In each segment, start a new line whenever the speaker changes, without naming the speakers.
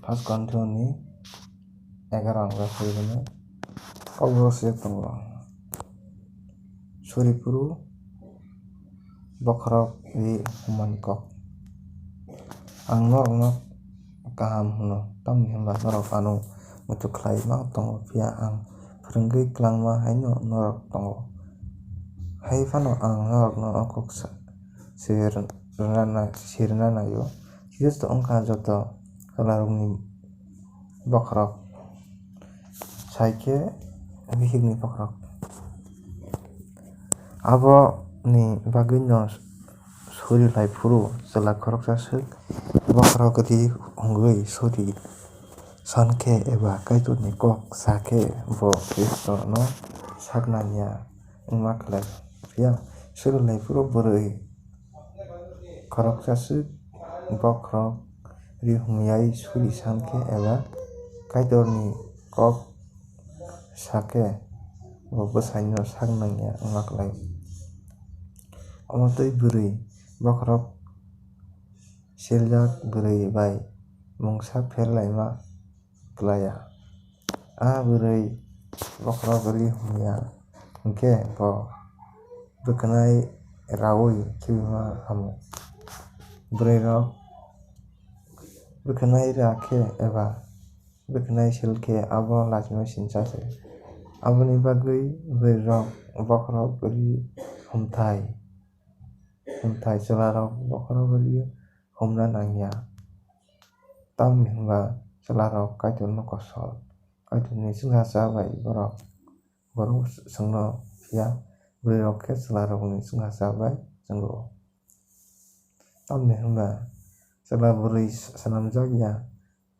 First country ni 11 angka sirine kogro tongo suripuru bokrok ri human kok ang norok kaham huno tamni hingba norok ano mutu khlai ma tongo pia ang phwrwngwi klangma haino norok tongo hai phano ang norok no okok sirna naio histo ongkha joto kwlarokni bokrok saikhe bihigni bokrok abo ni bagui no suri laifuru chwla khoroksa swk bokrok ri hungui suri sankhe eba kaitor ni kok sakhe bo histo no saknanya wngma klai phiya suri laifuru bwrwi khoroksa swk bokrok ri hungyai suri sankhe eba kaitor ni kok sakhe bo bwsai no saknangya wngma klai omotui bwrwi bokrok siljak bwrwi bai mungsa ferlaima klaya bwrwi bokrok ri hungya hinkhe bo bwkhwnai raui khibima hamu bwrwi rok bwkhwnai rakhe eba bwkhwnai silkhe abo lachimai sinchasi aboni bagui bwrwi rok bokrok ri humthai chwlarok bokrok ri humna nangya tamoni hwnba chwlarok kaitor no kosol kaitor ni chwngsacha bai borok chwngno phiya bwrwi rok khe chwlarok ni chwngsacha bai chwngo tamoni hwnba chwla bwrwi swnamjakya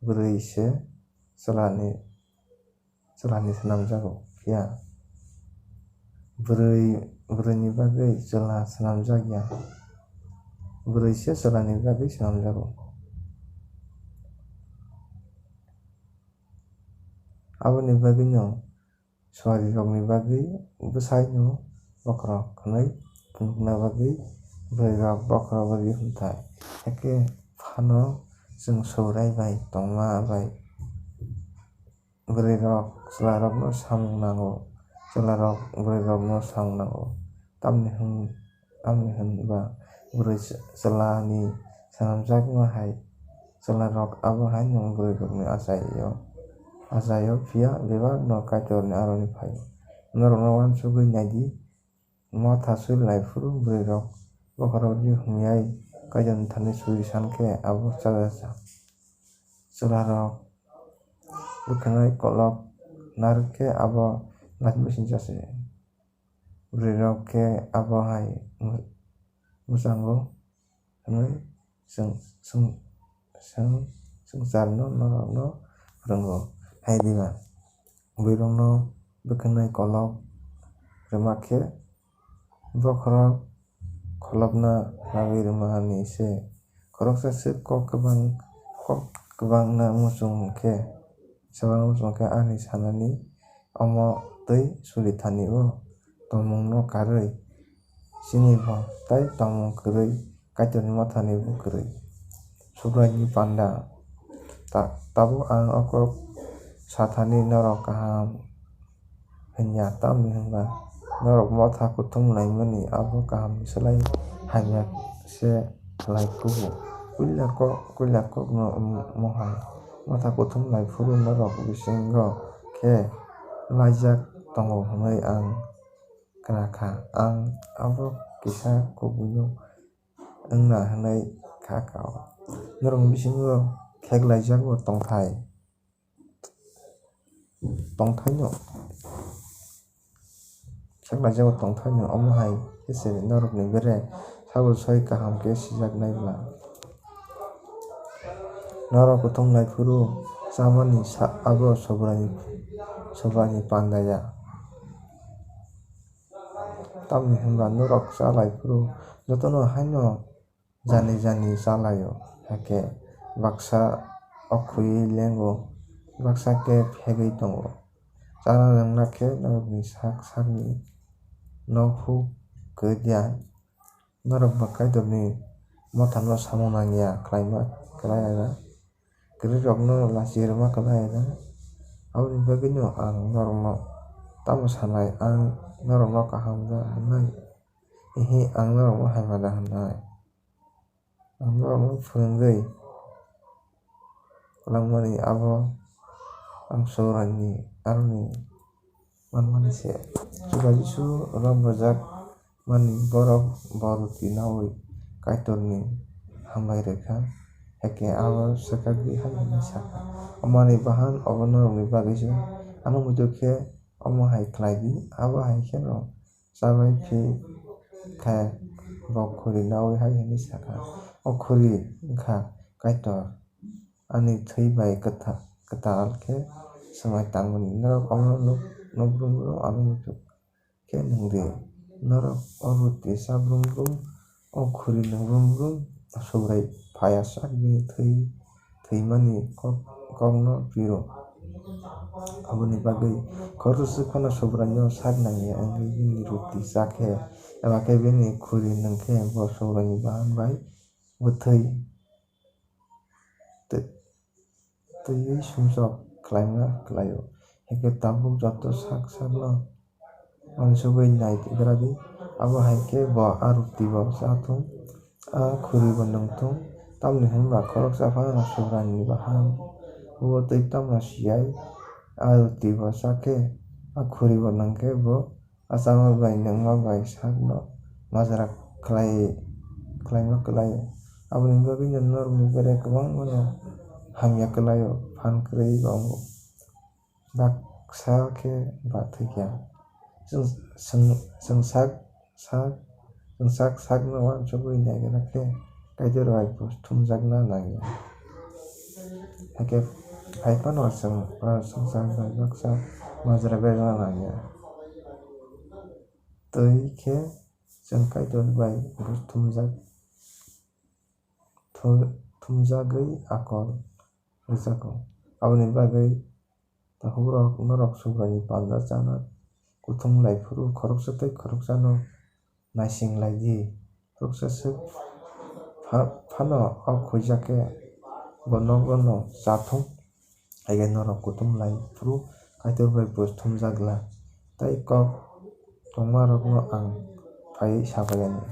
bwrwi se chwlani swnamjago phiya bwrwini bagui chwla swnamjakya bwrwi se chwlani bagui swnamjago aboni bagui no sori rokni bagui bwsai no bokrok hwnwi phunukna bagui bwrwi rok bokrok ri humthai hwnkhe phano chwng saurai bai tongma bai bwrwi rok chwlarok no samung nango chwlarok bwrwi rok no samung nango tamoni hwnba bwrwi chwlani swnamjakma hai chwlarok abo haino bwrwi rokni achaio phiya bebak no kaitor ni aroni phaio norok no uansukgui naidi motha suri laifuru bwrwi rok bokrok ri hungyai kaitor ni thani suri sankhe abo chajaja chwlarok bwkhwnai kolok narwkhe abo lachimai sinchasi bwrwi rok khe abo hai mwchango hwnwi swngchar no norok no phwrwnggo haidima bwrwi rok no bwkhwnai kolok rwmakhe bokrok kholopna bagui rwmani se khoroksa swk kok kwbangma muchungkhe ani sanani omo twi suri thani o tongmung no karwi chini bo tei tongmung kwrwi kaitor ni mothani bo kwrwi suklai ni panda tabuk ang okok sathani norok kaham hwnya tamoni hwnba norok motha kutung naimani abo kaham ni slai hamya se khlai kubu puila kok no mohai motha kutung laifuru norok bisingo khe laijak tongo hwnwi ang khwnakha ang abo kisa kubui no wngna hwnwi khakha o norok ni bisingo kheklaijago tongthai no omo hai kise norok ni bere saboni kaham khe sijak naibla norok kutung laifuru chamani abo sobrani pandaya tamoni hwnba norok chalaifuru jotono haino jani chalaio hwnkhe baksa okhui lengo baksa khe phegui tongo chana rwngna khe norokni sakni nokhuk kwrwdia norok bo kaitor ni motha no samung nangya khlaiya rokno lasirma kalai na aboni bagui no ang norokno tamo sanai ang norokno kahamda hanai ang norokno haimada hanai ang norokno phwrwngwi langmani abo ang sourani aroni manmani se chubajisu rok rwjak mani borok boruti nawi kaitorni hambai rwkha eke abo swkakgwi haini saka amani bahan abo norokni bagwisa ang muitu khe omo hai khlaidi abo hai kheno chabai phi khe bok khuri nawi hai hinui saka o khuri wngkha kaitor ani thwi bai kwtal khe swmai tangmani norok omo nukbrung ang muitu khe nungdi norok o ruti chabrung brung o khuri nungbrung brung subrai phaia sakbini thwimani kokno piro aboni bagwi khoroksa kheno subrai no saknaiya wngwi bini ruti chakhe eba khe bini khuri nungkhe bo subrai ni bahan bai bwthwi twiwi sumchok khlaima khlaio eke tabuk joto sak no uansugui naibrari abo haikhe bo a ruti bo chatung a khuri bo nungtung tamoni hwnba khoroksa phano subrai ni bahan bo twi tamno siyai a ruti bo chakhe a khuri bo nungkhe bo a chama bai nungma bai sakno majra khlaima klaio aboni bagui no norokni bere kwbangma no hamya klaio phan kwrwi tongo baksa khe bathwikha chwngsak sakno uansugui naigira khe kaitor bai thumjakna nangnai eke hai phano chwngsak bai baksa majra berna nangya twi khe chwng kaitor bai thumjagwi akol rwjago aboni bagwi tahukrok norok subrai ni panja chana kuthung laifuru khoroksa tei khoroksa no naisinglai di khoroksa swk phano o khuijak khe bo nogo no chathung eke norok kutung laifuru kaitor bai thumjakla tei kok tongma rokno ang phaiwi sabaiyani.